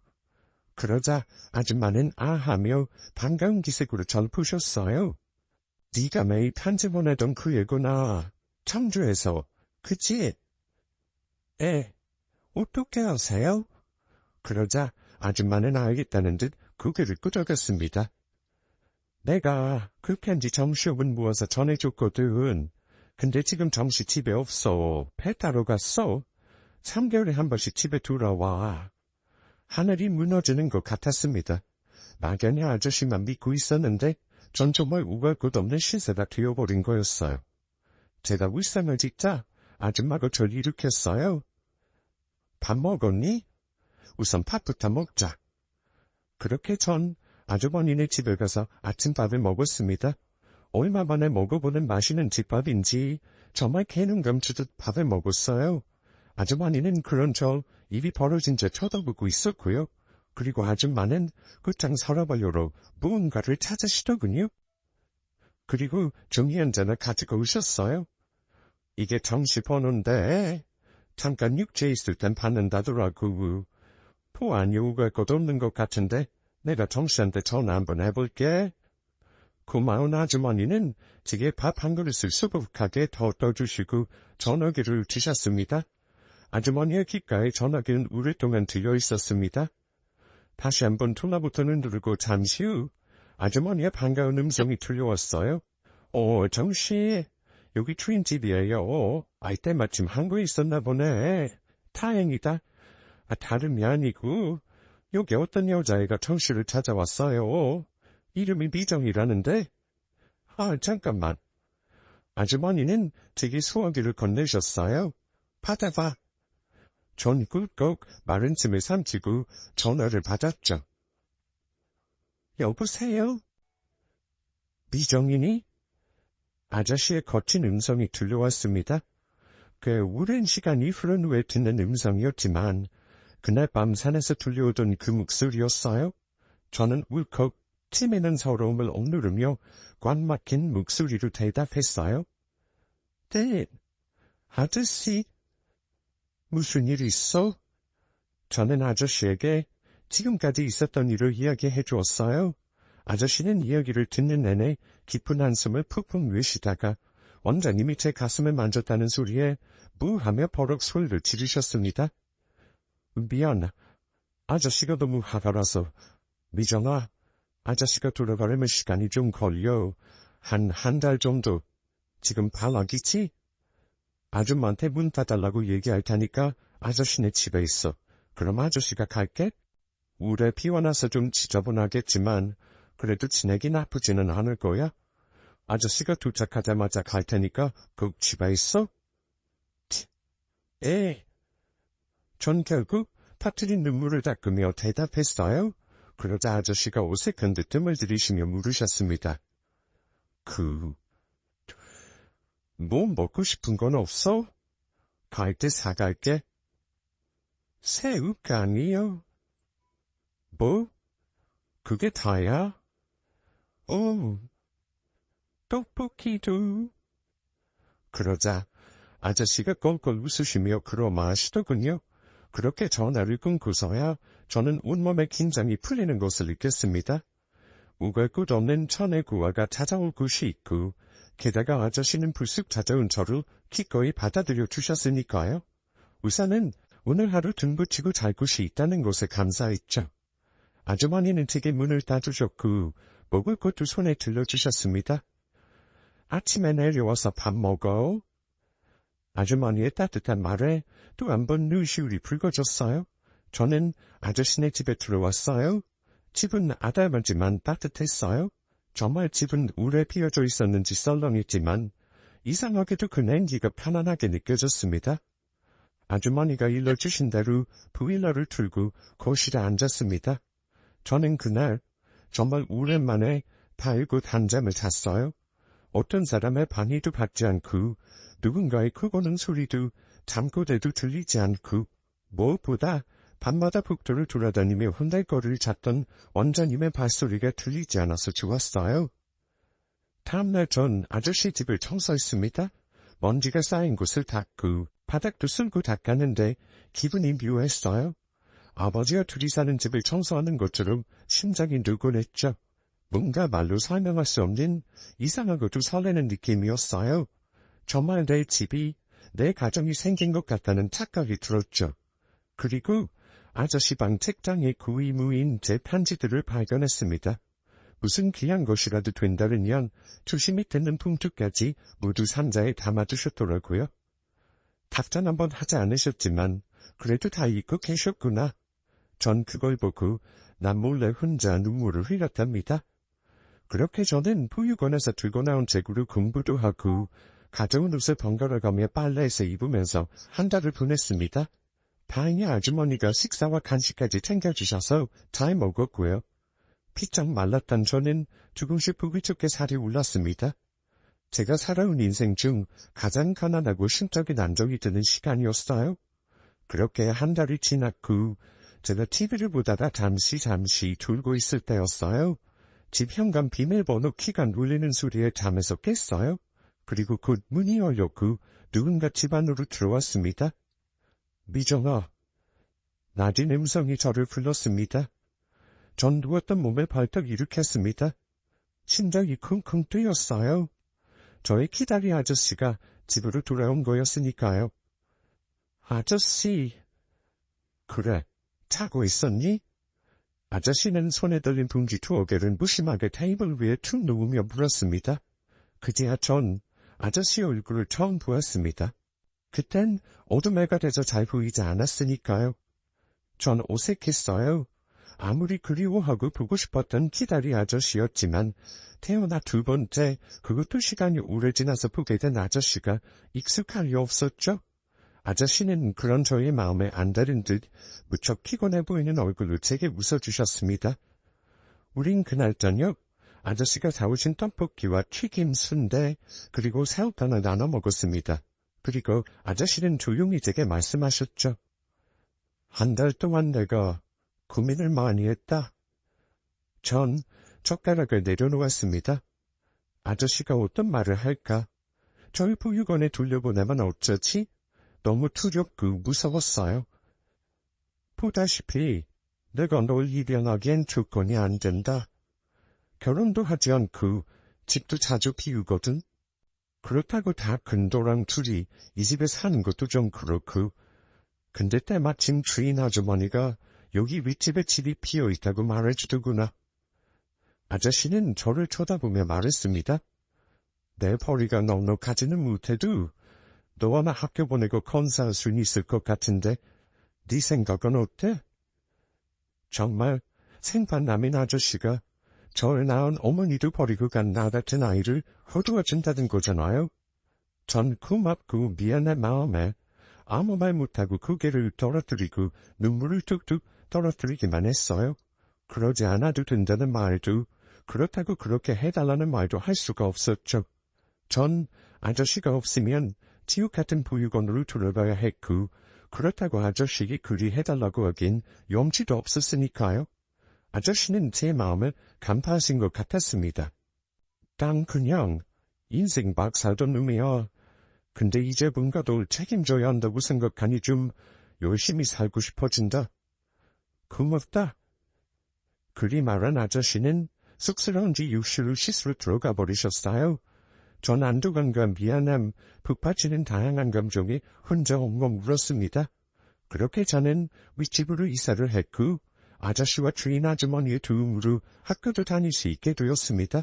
그러자 아줌마는 아하며 반가운 기색으로 절 보셨어요. 네가 매일 편지 보내던 그 애구나. 청주에서. 그치? 어떻게 아세요? 그러자 아줌마는 알겠다는 듯 고개를 끄덕였습니다. 내가 그 편지 정시업은 모아서 전해줬거든. 근데 지금 정시 집에 없어. 배 타러 갔어. 3개월에 한 번씩 집에 돌아와. 하늘이 무너지는 것 같았습니다. 막연히 아저씨만 믿고 있었는데 전 정말 우갈 것 없는 신세가 되어버린 거였어요. 제가 울상을 짓자 아줌마가 절 일으켰어요. 밥 먹었니? 우선 밥부터 먹자. 그렇게 전 아주머니네 집에 가서 아침밥을 먹었습니다. 얼마 만에 먹어보는 맛있는 집밥인지 정말 개눈 감추듯 밥을 먹었어요. 아주머니는 그런 절 입이 벌어진 채 쳐다보고 있었고요. 그리고 아줌마는 곧장 서랍을열어 무언가를 찾으시더군요. 그리고 종이 한 잔을 가지고 오셨어요. 이게 정시 번호인데 잠깐 육지에 있을 땐 받는다더라고. 포안이 오갈 것 없는 것 같은데 내가 정씨한테 전화 한번 해볼게. 고마운 아주머니는 제게 밥 한 그릇을 수북하게 더 떠주시고 전화기를 주셨습니다. 아주머니의 귓가에 전화기는 오랫동안 들려 있었습니다. 다시 한번 통화부터는 누르고 잠시 후 아주머니의 반가운 음성이 들려왔어요. 정씨, 여기 주인집이에요. 때마침 한국에 있었나 보네. 다행이다. 다름이 아니고 여기 어떤 여자애가 정씨를 찾아왔어요. 이름이 미정이라는데. 잠깐만. 아주머니는 제게 소화기를 건네셨어요. 받아봐. 전 꿀꺽 마른 침을 삼키고 전화를 받았죠. 여보세요? 미정이니? 아저씨의 거친 음성이 들려왔습니다. 꽤 오랜 시간이 흐른 후에 듣는 음성이었지만 그날 밤 산에서 들려오던 그 목소리였어요. 저는 울컥 치매는 서러움을 억누르며 꽉 막힌 목소리로 대답했어요. 네, 아저씨. 무슨 일 있어? 저는 아저씨에게 지금까지 있었던 일을 이야기해 주었어요. 아저씨는 이야기를 듣는 내내 깊은 한숨을 푹푹 내쉬다가 원장님이 제 가슴을 만졌다는 소리에 무하며 버럭 소리를 지르셨습니다. 미안, 아저씨가 너무 화가 나서. 미정아, 아저씨가 돌아가려면 시간이 좀 걸려. 한 달 정도. 지금 방학이지? 아줌마한테 문 닫아달라고 얘기할 테니까 아저씨네 집에 있어. 그럼 아저씨가 갈게? 울에 피워나서 좀 지저분하겠지만 그래도 지내기 나쁘지는 않을 거야. 아저씨가 도착하자마자 갈 테니까 꼭 집에 있어? 전 결국 터뜨린 눈물을 닦으며 대답했어요. 그러자 아저씨가 어색한 듯 뜸을 들이시며 물으셨습니다. 뭐 먹고 싶은 건 없어? 갈 때 사갈게. 새우가 아니요. 뭐? 그게 다야? 떡볶이도. 그러자 아저씨가 꼴꼴 웃으시며 그러마시더군요. 그렇게 전화를 끊고서야 저는 온몸의 긴장이 풀리는 것을 느꼈습니다. 우갈 곳 없는 천의 구화가 찾아올 곳이 있고, 게다가 아저씨는 불쑥 찾아온 저를 기꺼이 받아들여 주셨으니까요. 우선은 오늘 하루 등붙이고 잘 곳이 있다는 것에 감사했죠. 아주머니는 제게 문을 닫으셨고 먹을 것도 손에 들려주셨습니다. 아침에 내려와서 밥 먹어. 아주머니의 따뜻한 말에 또 한 번 눈시울이 붉어졌어요. 저는 아저씨네 집에 들어왔어요. 집은 아담하지만 따뜻했어요. 정말 집은 오래 비어져 있었는지 썰렁했지만 이상하게도 그 냉기가 편안하게 느껴졌습니다. 아주머니가 일러주신 대로 보일러를 틀고 거실에 앉았습니다. 저는 그날 정말 오랜만에 달고 단잠을 잤어요. 어떤 사람의 방해도 받지 않고 누군가의 크고는 소리도 잠꼬대도 들리지 않고 무엇보다 밤마다 복도를 돌아다니며 혼달거리를 잤던 원자님의 발소리가 들리지 않아서 좋았어요. 다음날 전 아저씨 집을 청소했습니다. 먼지가 쌓인 곳을 닦고 바닥도 쓸고 닦았는데 기분이 묘했어요. 아버지와 둘이 사는 집을 청소하는 것처럼 심장이 누근했죠. 뭔가 말로 설명할 수 없는 이상하고도 설레는 느낌이었어요. 정말 내 집이, 내 가정이 생긴 것 같다는 착각이 들었죠. 그리고 아저씨 방 책장에 구이무인 제 편지들을 발견했습니다. 무슨 귀한 것이라도 된다면 조심히 듣는 봉투까지 모두 상자에 담아두셨더라고요. 답장 한번 하지 않으셨지만 그래도 다 읽고 계셨구나. 전 그걸 보고 남몰래 혼자 눈물을 흘렸답니다. 그렇게 저는 보육원에서 들고 나온 책으로 공부도 하고 가져온 옷을 번갈아가며 빨래해서 입으면서 한 달을 보냈습니다. 다행히 아주머니가 식사와 간식까지 챙겨주셔서 잘 먹었고요. 피쩍 말랐던 저는 조금씩 보기 좋게 살이 올랐습니다. 제가 살아온 인생 중 가장 가난하고 심적인 안정이 드는 시간이었어요. 그렇게 한 달이 지났고 제가 TV를 보다가 잠시 졸고 있을 때였어요. 집 현관 비밀번호 키가 눌리는 소리에 잠에서 깼어요. 그리고 곧 문이 열렸고 누군가 집 안으로 들어왔습니다. 미정아. 낮은 음성이 저를 불렀습니다. 전 누웠던 몸을 벌떡 일으켰습니다. 심장이 쿵쿵 뛰었어요. 저의 기다리 아저씨가 집으로 돌아온 거였으니까요. 아저씨. 그래, 자고 있었니? 아저씨는 손에 들린 봉지 2개를 무심하게 테이블 위에 툭 놓으며 물었습니다. 그제야 전 아저씨 얼굴을 처음 보았습니다. 그땐 어둠해가 돼서 잘 보이지 않았으니까요. 전 어색했어요. 아무리 그리워하고 보고 싶었던 기다리 아저씨였지만 태어나 2번째, 그것도 시간이 오래 지나서 보게 된 아저씨가 익숙할 리 없었죠. 아저씨는 그런 저의 마음에 안달인 듯 무척 피곤해 보이는 얼굴로 제게 웃어주셨습니다. 우린 그날 저녁 아저씨가 사오신 떡볶이와 튀김 순대 그리고 새우탕을 나눠 먹었습니다. 그리고 아저씨는 조용히 제게 말씀하셨죠. 한 달 동안 내가 고민을 많이 했다. 전 젓가락을 내려놓았습니다. 아저씨가 어떤 말을 할까? 저희 보육원에 돌려보내면 어쩌지? 너무 두렵고 무서웠어요. 보다시피 내가 널 입양하기엔 조건이 안 된다. 결혼도 하지 않고 집도 자주 비우거든. 그렇다고 다 근도랑 둘이 이 집에 사는 것도 좀 그렇고. 근데 때마침 주인 아주머니가 여기 윗집에 집이 비어있다고 말해주더구나. 아저씨는 저를 쳐다보며 말했습니다. 내 벌이가 넉넉하지는 못해도 너 아마 학교 보내고 건사할 수는 있을 것 같은데 네 생각은 어때? 정말 생판남인 아저씨가 저를 낳은 어머니도 버리고 간 나 같은 아이를 허두어준다는 거잖아요. 전 고맙고 미안한 마음에 아무 말 못하고 고개를 떨어뜨리고 눈물을 툭툭 떨어뜨리기만 했어요. 그러지 않아도 된다는 말도 그렇다고 그렇게 해달라는 말도 할 수가 없었죠. 전 아저씨가 없으면 지옥 같은 보육원으로 돌아가야 했고 그렇다고 아저씨가 그리 해달라고 하긴 염치도 없었으니까요. 아저씨는 제 마음을 간파하신 것 같았습니다. 난 그냥 인생 막 살던 놈이야. 근데 이제 뭔가 더 책임져야 한다고 생각하니 좀 열심히 살고 싶어진다. 고맙다. 그리 말한 아저씨는 쑥스러운지 욕실로 씻으러 들어가 버리셨어요. 전 안도감과 미안함, 북받치는 다양한 감정이 혼자 엉엉 울었습니다. 그렇게 저는 윗집으로 이사를 했고 아저씨와 주인 아주머니의 도움으로 학교도 다닐 수 있게 되었습니다.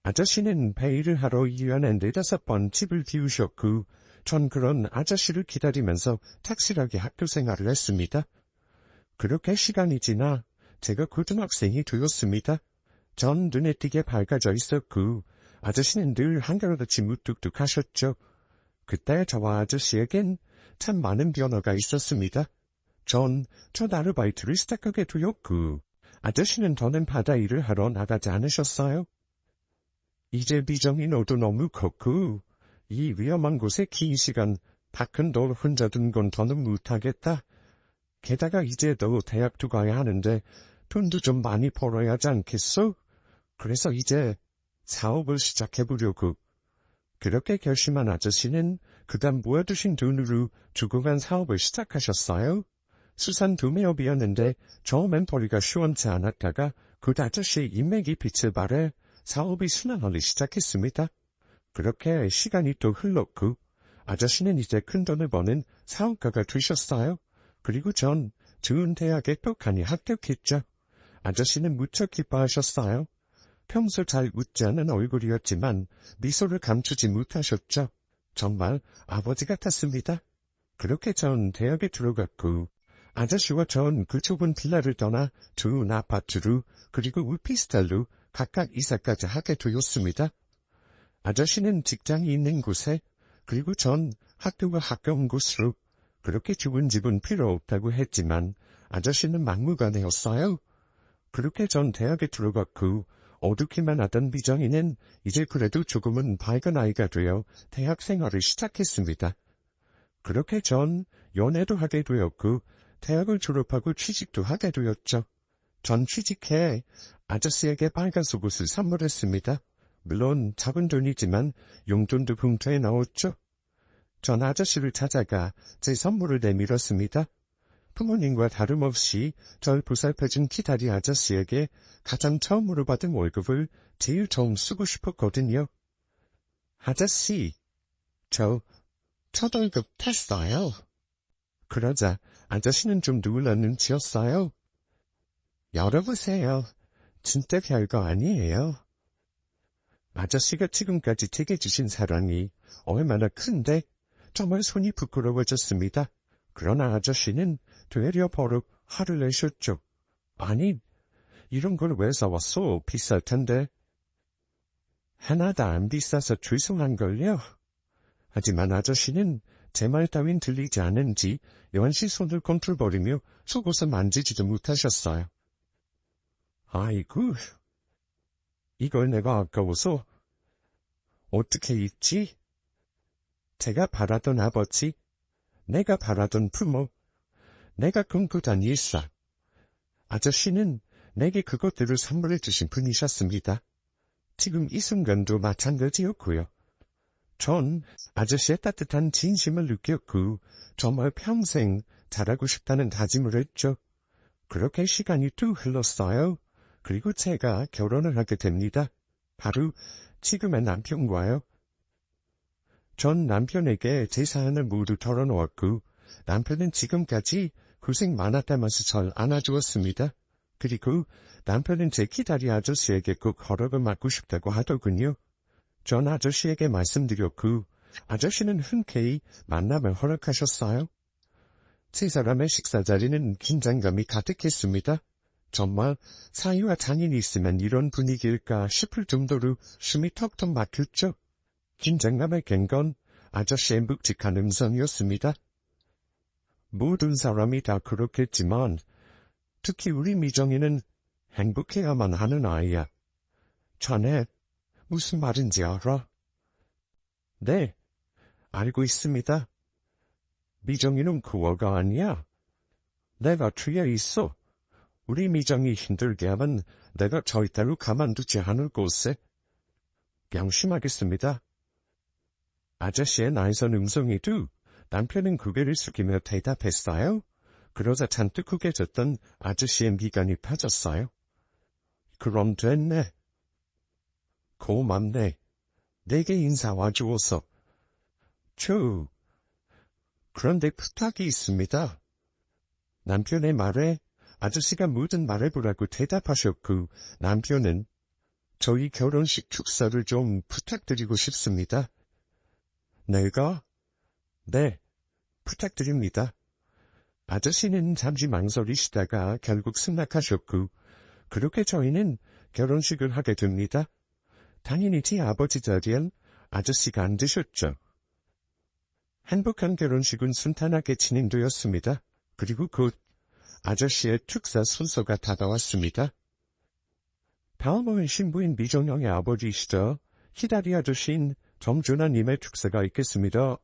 아저씨는 배일을 하러 1년에 4-5번 집을 비우셨고 전 그런 아저씨를 기다리면서 착실하게 학교 생활을 했습니다. 그렇게 시간이 지나 제가 고등학생이 되었습니다. 전 눈에 띄게 밝아져 있었고 아저씨는 늘 한결같이 무뚝뚝하셨죠. 그때 저와 아저씨에겐 참 많은 변화가 있었습니다. 전 첫 아르바이트를 시작하게 되었고 아저씨는 더는 바다 일을 하러 나가지 않으셨어요. 이제 미정이 너도 너무 컸고 이 위험한 곳에 긴 시간 밖은 널 혼자 둔 건 더는 못하겠다. 게다가 이제 너 대학도 가야 하는데 돈도 좀 많이 벌어야 하지 않겠어? 그래서 이제 사업을 시작해보려고. 그렇게 결심한 아저씨는 그간 모아두신 돈으로 조그만 사업을 시작하셨어요. 수산 도매업이었는데 처음엔 벌이가 시원치 않았다가 곧 아저씨의 인맥이 빛을 발해 사업이 순항하기 시작했습니다. 그렇게 시간이 또 흘렀고 아저씨는 이제 큰돈을 버는 사업가가 되셨어요. 그리고 전 좋은 대학에 똑하니 합격했죠. 아저씨는 무척 기뻐하셨어요. 평소 잘 웃지 않은 얼굴이었지만 미소를 감추지 못하셨죠. 정말 아버지 같았습니다. 그렇게 전 대학에 들어갔고 아저씨와 전 그 좁은 빌라를 떠나 좋은 아파트로 그리고 오피스텔로 각각 이사까지 하게 되었습니다. 아저씨는 직장이 있는 곳에 그리고 전 학교가 가까운 곳으로 그렇게 좋은 집은 필요 없다고 했지만 아저씨는 막무가내였어요. 그렇게 전 대학에 들어갔고 어둡기만 하던 미정이는 이제 그래도 조금은 밝은 아이가 되어 대학 생활을 시작했습니다. 그렇게 전 연애도 하게 되었고 대학을 졸업하고 취직도 하게 되었죠. 전 취직해 아저씨에게 빨간 속옷을 선물했습니다. 물론 작은 돈이지만 용돈도 봉투에 넣었죠. 전 아저씨를 찾아가 제 선물을 내밀었습니다. 부모님과 다름없이 절 보살펴준 기다리 아저씨에게 가장 처음으로 받은 월급을 제일 처음 쓰고 싶었거든요. 아저씨, 저 첫 월급 탔어요. 그러자 아저씨는 좀 놀란 눈치였어요. 열어보세요. 진짜 별거 아니에요. 아저씨가 지금까지 제게 주신 사랑이 얼마나 큰데 정말 손이 부끄러워졌습니다. 그러나 아저씨는 되려 버럭 화를 내셨죠. 아니, 이런 걸 왜 사왔어? 비쌀 텐데. 하나도 안 비싸서 죄송한걸요. 하지만 아저씨는 제 말 따윈 들리지 않은지 연시 손을 꿈틀거리며 속옷을 만지지도 못하셨어요. 아이고, 이걸 내가 아까워서 어떻게 입지? 제가 바라던 아버지, 내가 바라던 부모, 내가 꿈꾸던 일상. 아저씨는 내게 그것들을 선물해 주신 분이셨습니다. 지금 이 순간도 마찬가지였고요. 전 아저씨의 따뜻한 진심을 느꼈고 정말 평생 잘하고 싶다는 다짐을 했죠. 그렇게 시간이 뚝 흘렀어요. 그리고 제가 결혼을 하게 됩니다. 바로 지금의 남편과요. 전 남편에게 제 사연을 모두 털어놓았고 남편은 지금까지 고생 많았다면서 절 안아주었습니다. 그리고 남편은 제 기다리 아저씨에게 꼭 허락을 받고 싶다고 하더군요. 전 아저씨에게 말씀드렸고 아저씨는 흔쾌히 만남을 허락하셨어요. 세 사람의 식사 자리는 긴장감이 가득했습니다. 정말 사위와 장인이 있으면 이런 분위기일까 싶을 정도로 숨이 턱턱 막혔죠. 긴장감을 깬 건 아저씨의 묵직한 음성이었습니다. 모든 사람이 다 그렇겠지만 특히 우리 미정이는 행복해야만 하는 아이야. 자네 무슨 말인지 알아? 네, 알고 있습니다. 미정이는 그거가 아니야. 내가 뒤에 있어. 우리 미정이 힘들게 하면 내가 절대로 가만두지 않을 곳에. 명심하겠습니다. 아저씨의 나이선 음성에도 남편은 고개를 숙이며 대답했어요. 그러자 잔뜩 구겨졌던 아저씨의 미간이 파졌어요. 그럼 됐네. 고맙네. 내게 인사 와주어서. 그런데 부탁이 있습니다. 남편의 말에 아저씨가 모든 말해보라고 대답하셨고 남편은 저희 결혼식 축사를 좀 부탁드리고 싶습니다. 내가? 네, 부탁드립니다. 아저씨는 잠시 망설이시다가 결국 승낙하셨고 그렇게 저희는 결혼식을 하게 됩니다. 당연히 제 아버지 자리엔 아저씨가 앉으셨죠. 행복한 결혼식은 순탄하게 진행되었습니다. 그리고 곧 아저씨의 축사 순서가 다가왔습니다. 다음은 신부인 미정영의 아버지이시죠. 히다리 아저씨인 정준하님의 축사가 있겠습니다.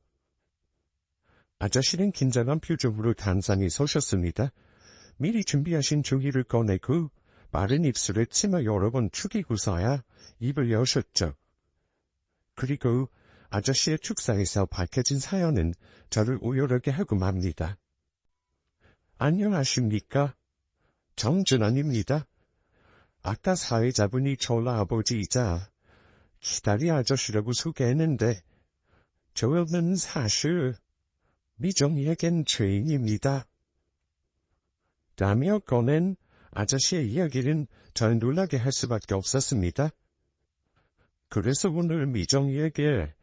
아저씨는 긴장한 표정으로 단단히 서셨습니다. 미리 준비하신 종이를 꺼내고 마른 입술에 침을 여러 번 축이고서야 입을 여셨죠. 그리고 아저씨의 축사에서 밝혀진 사연은 저를 오열하게 하고 맙니다. 안녕하십니까? 정준환입니다. 아까 사회자분이 저와 아버지이자 히다리 아저씨라고 소개했는데 저는 사실 미정이에겐 죄인입니다. 라며 꺼낸 아저씨의 이야기는 절 놀라게 할 수밖에 없었습니다. 그래서 오늘 미정이에게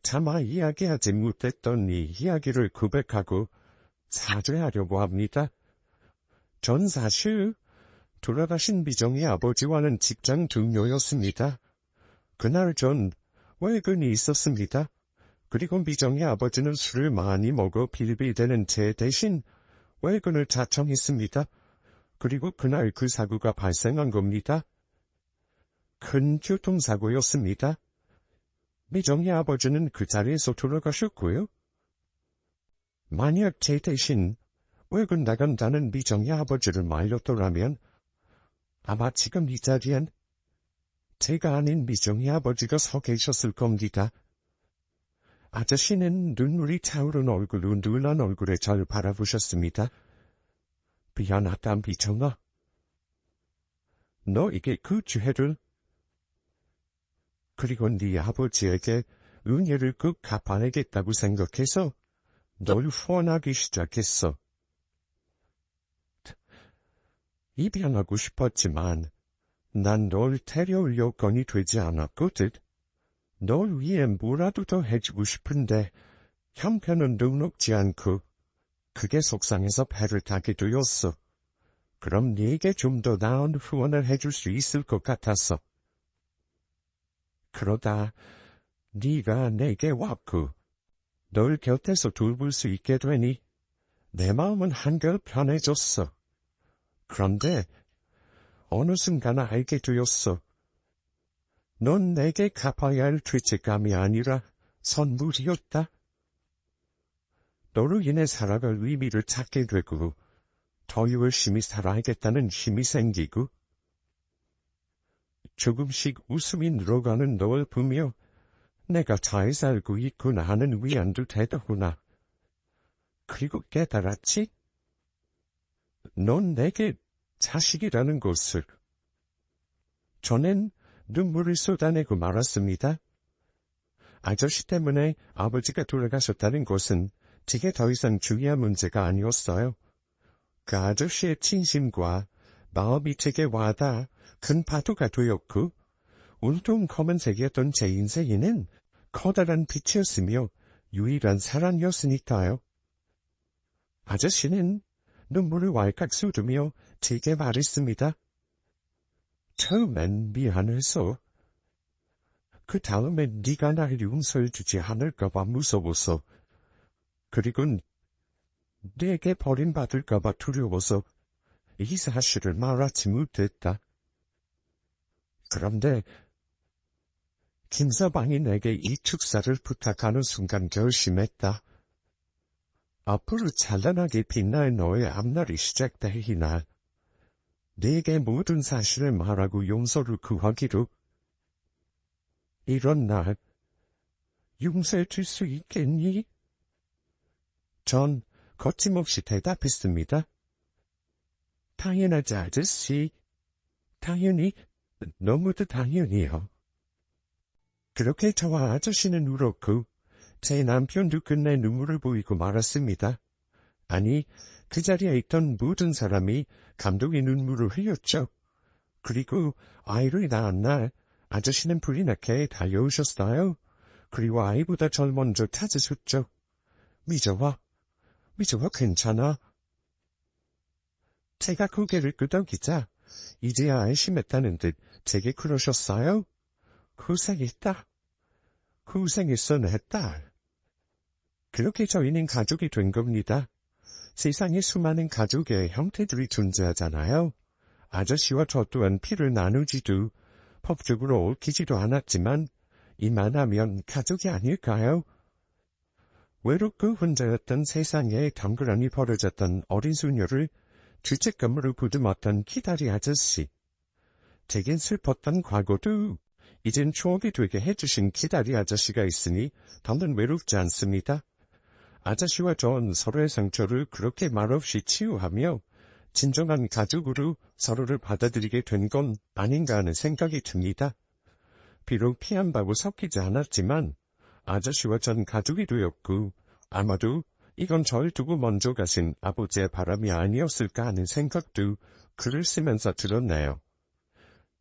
차마 이야기하지 못했던 이 이야기를 고백하고 사죄하려고 합니다. 전 사실 돌아가신 미정이 아버지와는 직장 동료였습니다. 그날 전 외근이 있었습니다. 그리고 미정이 아버지는 술을 많이 먹어 빌비대는 제 대신 외근을 자청했습니다. 그리고 그날 그 사고가 발생한 겁니다. 큰 교통사고였습니다. 미정이 아버지는 그 자리에서 돌아가셨고요. 만약 제 대신 외근 나간다는 미정이 아버지를 말렸더라면 아마 지금 이 자리엔 제가 아닌 미정이 아버지가 서 계셨을 겁니다. 아저씨는 눈물이 차오른 얼굴로 놀란 얼굴에 절 바라보셨습니다. 미안하다 미정아. 너에게 그 죄를 그리고 네 아버지에게 은혜를 꼭 갚아내겠다고 생각해서 널 후원하기 시작했어. 입양하고 싶었지만 난 널 데려올 여건이 되지 않았거든. 널 위해 뭐라도 더 해주고 싶은데 형편은 녹록지 않고 그게 속상해서 배를 타게 되었어. 그럼 네게 좀 더 나은 후원을 해줄 수 있을 것 같았어. 그러다 네가 내게 왔고 널 곁에서 돌볼 수 있게 되니 내 마음은 한결 편해졌어. 그런데 어느 순간 알게 되었어. 넌 내게 갚아야 할 죄책감이 아니라 선물이었다. 너로 인해 살아갈 의미를 찾게 되고 더 열심히 살아야겠다는 힘이 생기고 조금씩 웃음이 늘어가는 널 보며 내가 잘 살고 있구나 하는 위안도 되더구나. 그리고 깨달았지? 넌 내게 자식이라는 것을. 저는 눈물을 쏟아내고 말았습니다. 아저씨 때문에 아버지가 돌아가셨다는 것은 제게 더 이상 중요한 문제가 아니었어요. 그 아저씨의 진심과 마음이 제게 와닿아 큰 파도가 되었고 온통 검은색이었던 제 인생에는 커다란 빛이었으며 유일한 사랑이었으니까요. 아저씨는 눈물을 왈칵 쏟으며 제게 말했습니다. 처음엔 미안해서. 그 다음엔 네가 날 용서해주지 않을까봐 무서워서. 그리고 내게 버림받을까봐 두려워서 이 사실을 말하지 못했다. 그런데 김서방이 내게 이 축사를 부탁하는 순간 결심했다. 앞으로 찬란하게 빛날 너의 앞날이 시작될 이날, 네게 모든 사실을 말하고 용서를 구하기로. 이런 날, 용서해 줄 수 있겠니? 전 거침없이 대답했습니다. 당연하지, 아저씨. 당연히, 너무도 당연히요. 그렇게 저와 아저씨는 울었고, 제 남편도 끝내 눈물을 보이고 말았습니다. 아니, 그 자리에 있던 모든 사람이 감동의 눈물을 흘렸죠. 그리고 아이를 낳은 날, 아저씨는 불이 나게 달려오셨어요. 그리고 아이보다 절 먼저 찾으셨죠. 미저와 괜찮아. 제가 고개를 끄덕이자 이제야 안심했다는 듯 제게 그러셨어요. 고생했어, 내 딸. 그렇게 저희는 가족이 된 겁니다. 세상에 수많은 가족의 형태들이 존재하잖아요. 아저씨와 저 또한 피를 나누지도 법적으로 얽히지도 않았지만 이만하면 가족이 아닐까요? 외롭고 혼자였던 세상에 덩그러니 버려졌던 어린 소녀를 죄책감으로 보듬었던 키다리 아저씨. 제겐 슬펐던 과거도 이젠 추억이 되게 해주신 키다리 아저씨가 있으니 더는 외롭지 않습니다. 아저씨와 전 서로의 상처를 그렇게 말없이 치유하며 진정한 가족으로 서로를 받아들이게 된 건 아닌가 하는 생각이 듭니다. 비록 피 한 방울 섞이지 않았지만 아저씨와 전 가족이 되었고 아마도 이건 절 두고 먼저 가신 아버지의 바람이 아니었을까 하는 생각도 글을 쓰면서 들었네요.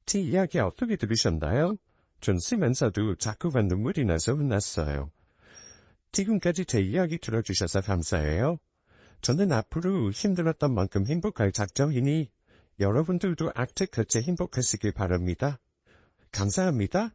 제 이야기 어떻게 들으셨나요? 전 쓰면서도 자꾸만 눈물이 나서 혼났어요. 지금까지 제 이야기 들어주셔서 감사해요. 저는 앞으로 힘들었던 만큼 행복할 작정이니 여러분들도 악택같이 행복하시길 바랍니다. 감사합니다.